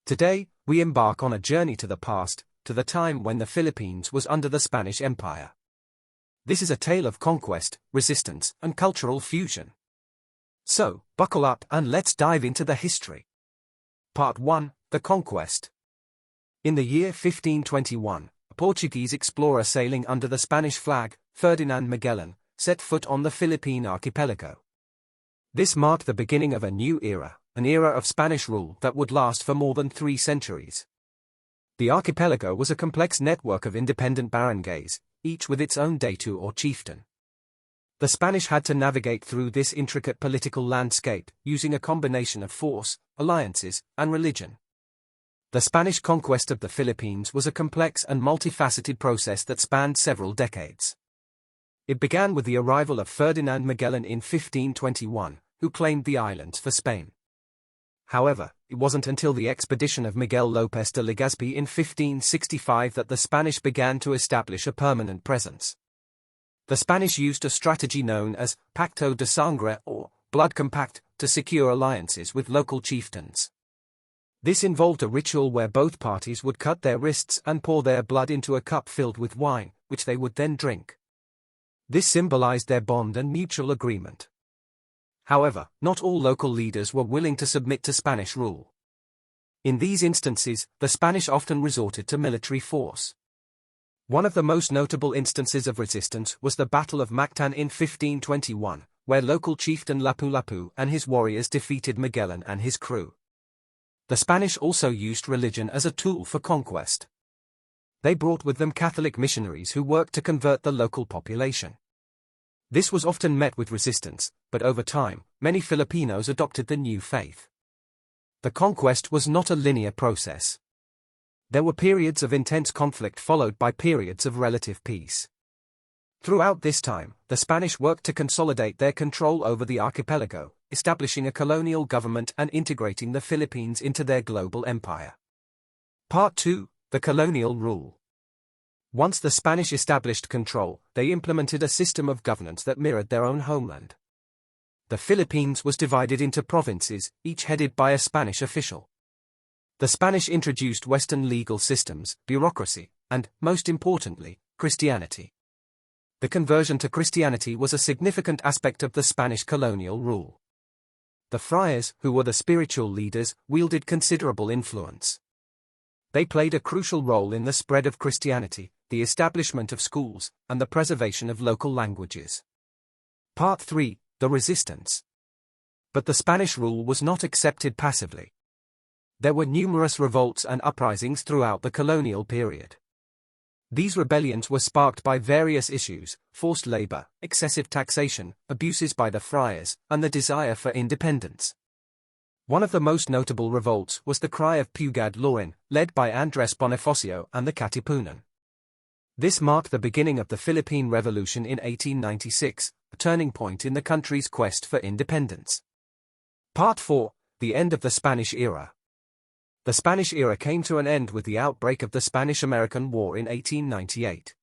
Today, we embark on a journey to the past, to the time when the Philippines was under the Spanish Empire. This is a tale of conquest, resistance, and cultural fusion. So, buckle up and let's dive into the history. Part 1: The Conquest. In the year 1521, a Portuguese explorer sailing under the Spanish flag, Ferdinand Magellan, set foot on the Philippine archipelago. This marked the beginning of a new era, an era of Spanish rule that would last for more than 3 centuries. The archipelago was a complex network of independent barangays, each with its own datu or chieftain. The Spanish had to navigate through this intricate political landscape, using a combination of force, alliances, and religion. The Spanish conquest of the Philippines was a complex and multifaceted process that spanned several decades. It began with the arrival of Ferdinand Magellan in 1521, who claimed the islands for Spain. However, it wasn't until the expedition of Miguel López de Legazpi in 1565 that the Spanish began to establish a permanent presence. The Spanish used a strategy known as Pacto de Sangre or blood compact to secure alliances with local chieftains. This involved a ritual where both parties would cut their wrists and pour their blood into a cup filled with wine, which they would then drink. This symbolized their bond and mutual agreement. However, not all local leaders were willing to submit to Spanish rule. In these instances, the Spanish often resorted to military force. One of the most notable instances of resistance was the Battle of Mactan in 1521, where local chieftain Lapu-Lapu and his warriors defeated Magellan and his crew. The Spanish also used religion as a tool for conquest. They brought with them Catholic missionaries who worked to convert the local population. This was often met with resistance, but over time, many Filipinos adopted the new faith. The conquest was not a linear process. There were periods of intense conflict followed by periods of relative peace. Throughout this time, the Spanish worked to consolidate their control over the archipelago, establishing a colonial government and integrating the Philippines into their global empire. Part 2: The Colonial Rule. Once the Spanish established control, they implemented a system of governance that mirrored their own homeland. The Philippines was divided into provinces, each headed by a Spanish official. The Spanish introduced Western legal systems, bureaucracy, and, most importantly, Christianity. The conversion to Christianity was a significant aspect of the Spanish colonial rule. The friars, who were the spiritual leaders, wielded considerable influence. They played a crucial role in the spread of Christianity, the establishment of schools, and the preservation of local languages. Part 3: The Resistance. But the Spanish rule was not accepted passively. There were numerous revolts and uprisings throughout the colonial period. These rebellions were sparked by various issues: forced labor, excessive taxation, abuses by the friars, and the desire for independence. One of the most notable revolts was the Cry of Pugad Lorin, led by Andres Bonifacio and the Katipunan. This marked the beginning of the Philippine Revolution in 1896, a turning point in the country's quest for independence. Part 4: The End of the Spanish Era. The Spanish era came to an end with the outbreak of the Spanish-American War in 1898.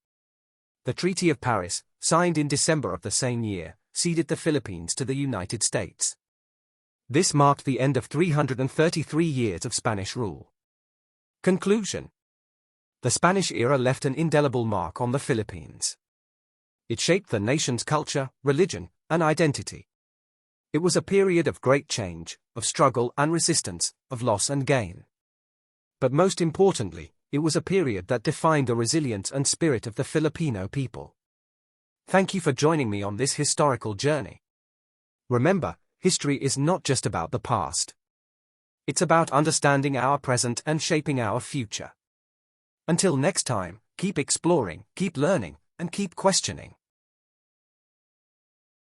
The Treaty of Paris, signed in December of the same year, ceded the Philippines to the United States. This marked the end of 333 years of Spanish rule. Conclusion: the Spanish era left an indelible mark on the Philippines. It shaped the nation's culture, religion, and identity. It was a period of great change, of struggle and resistance, of loss and gain. But most importantly, it was a period that defined the resilience and spirit of the Filipino people. Thank you for joining me on this historical journey. Remember, history is not just about the past. It's about understanding our present and shaping our future. Until next time, keep exploring, keep learning, and keep questioning.